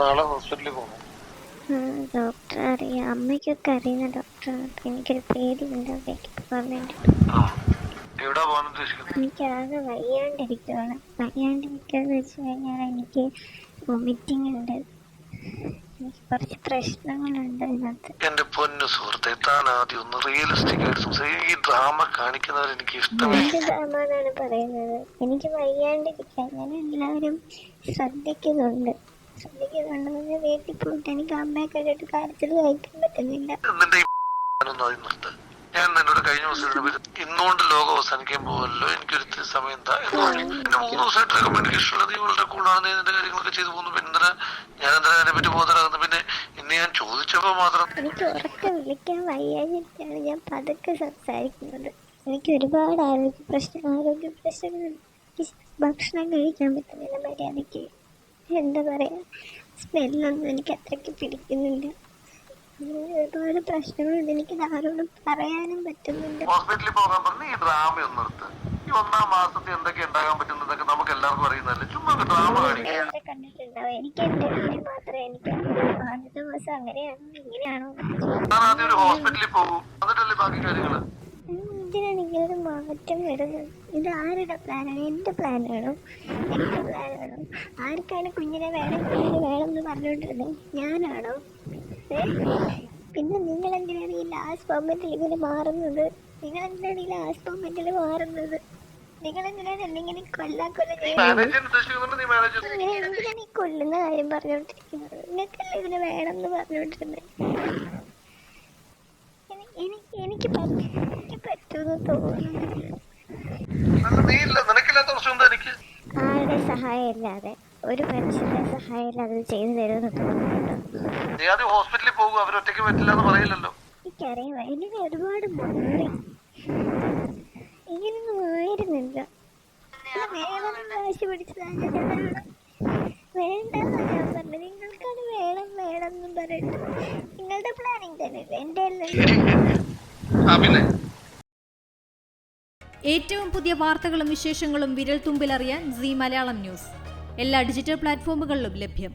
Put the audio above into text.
നാളെ ഹോസ്പിറ്റലിൽ പോകണം. ഡോക്ടർ അറിയാം, അമ്മയ്ക്കൊക്കെ അറിയുന്ന ഡോക്ടറാണ്. എനിക്കൊരു പേടിയുണ്ട് അവിടേക്ക് പോകാൻ വേണ്ടി. എനിക്കാകെ വയ്യാണ്ടിരിക്കുകയാണ്. വയ്യാണ്ടിരിക്കുകയെന്ന് വെച്ച് കഴിഞ്ഞാൽ എനിക്ക് വൊമിറ്റിംഗ് ഉണ്ട്, എനിക്ക് കുറച്ച് പ്രശ്നങ്ങളുണ്ട് ഇതിനകത്ത്. എന്റെ പൊന്നു സുഹൃത്തെ, താൻ ആദ്യം ഒന്ന് റിയലിസ്റ്റിക് ആയിട്ട് സംസാരിക്കും. ഈ ഡ്രാമ കാണിക്കുന്നവർ എനിക്ക് ഇഷ്ടമല്ല. എന്ത് ഡ്രാമ എന്നാണ് പറയുന്നത്? എനിക്ക് വയ്യാണ്ടിരിക്കാൻ ഞാൻ എല്ലാവരും ശ്രദ്ധിക്കുന്നുണ്ട്. വീട്ടിൽ പോയിട്ട് എനിക്ക് അമ്മയെ കണ്ടിട്ട് കാര്യത്തിൽ കഴിക്കാൻ പറ്റുന്നില്ല. ഞാൻ നിന്നോട് കഴിഞ്ഞ ദിവസം ഇന്നുകൊണ്ട് ലോകം അവസാനിക്കാൻ പോവല്ലോ, എനിക്കൊരു സമയം എന്താ എന്നെ 3 ദിവസമായിട്ട് കമ്മ്യൂണിക്കേഷൻ ഉള്ളത് ഇവളുടെ കൂടാണ്. നീ നിന്റെ കാര്യങ്ങളൊക്കെ ചെയ്തു പോകുന്നു. പിന്നെ ഞാൻ എന്തിനാ അതിനെ പറ്റി ബോധരാകുന്നു? പിന്നെ ഇന്ന് ഞാൻ ചോദിച്ചപ്പോ മാത്രം എനിക്ക് ഉറക്കം വിളിക്കാൻ വയ്യാതിരിക്കാണ് ഞാൻ പതുക്കെ സംസാരിക്കുന്നത്. എനിക്ക് ഒരുപാട് ആരോഗ്യ പ്രശ്നങ്ങളുണ്ട്. ഭക്ഷണം കഴിക്കാൻ പറ്റുന്നില്ല മര്യാദയ്ക്ക്. എന്താ പറയാ, സ്മെല്ലൊന്നും എനിക്ക് അത്രയ്ക്ക് പിടിക്കുന്നില്ല. ഒരുപാട് പ്രശ്നങ്ങളുണ്ട്. എനിക്ക് ആരോടും പറയാനും പറ്റുന്നില്ല. ഹോസ്പിറ്റലിൽ പോകാൻ പറഞ്ഞ് ഈ ഡ്രാമ ഒന്ന് നിർത്ത്. ഈ 1-ാം മാസത്തിൽ എന്തൊക്കെ ഉണ്ടാകാൻ പറ്റുന്നതൊക്കെ നമുക്ക് എല്ലാവർക്കും അറിയുന്നതല്ലേ. ചുമ്മാ ഡ്രാമ കാണിക്കുക. കണ്ടിട്ടുണ്ടാവും. എനിക്ക് എന്റെ വീട് മാത്രമേ എനിക്ക് ആദ്യത്തെ ദിവസം അങ്ങനെയാണോ ഇങ്ങനെയാണോ. ആദ്യം ഒരു ഹോസ്പിറ്റലിൽ പോകും, എന്നിട്ടല്ലേ ബാക്കി കാര്യങ്ങള്. ഇതിനാണ് ഇങ്ങനൊരു മാറ്റം വരുന്നത്. ഇത് ആരുടെ പ്ലാനാണ്? എന്റെ പ്ലാനാണോ? എന്റെ പ്ലാനാണോ? ആർക്കാണ് കുഞ്ഞിനെ വേണമെന്ന് പറഞ്ഞുകൊണ്ടിരുന്നത്? ഞാനാണോ? പിന്നെ നിങ്ങൾ എന്തിനാണ് ഈ ലാസ്റ്റ് മൊമെന്റിൽ ഇങ്ങനെ മാറുന്നത്? നിങ്ങൾ എന്തിനാണ് എന്തെങ്കിലും കൊല്ല എന്തിനാണ് ഈ കൊല്ലുന്ന കാര്യം പറഞ്ഞോണ്ടിരിക്കുന്നത്? നിങ്ങൾക്കല്ലേ ഇതിന് വേണമെന്ന് പറഞ്ഞോണ്ടിരുന്നത്? എനിക്ക് പറ്റുമെന്ന് തോന്നുന്നു. ആരുടെ സഹായം ഇല്ലാതെ, ഒരു മനുഷ്യന്റെ സഹായം ഇല്ലാതെ ചെയ്തു തരുമെന്ന് തോന്നുന്നുണ്ടോ? ഹോസ്പിറ്റലിൽ പോകും, അവരൊറ്റയ്ക്ക് പറ്റില്ല എന്ന് പറയില്ലല്ലോ. എനിക്കറിയാം, എനിക്ക് ഒരുപാട് മാറി. ഇങ്ങനൊന്നും ആയിരുന്നില്ല. വേണമെന്ന് വാശി പിടിച്ചതാണ്. വേണ്ടെന്ന് ഞാൻ പറഞ്ഞു. നിങ്ങൾക്കാണ് വേണമെന്നും പറഞ്ഞിട്ട് നിങ്ങളുടെ പ്ലാനിങ് തന്നെ എന്റെ ഏറ്റവും പുതിയ വാർത്തകളും വിശേഷങ്ങളും വിരൽ തുമ്പിലറിയാൻ സീ മലയാളം ന്യൂസ് എല്ലാ ഡിജിറ്റൽ പ്ലാറ്റ്ഫോമുകളിലും ലഭ്യം.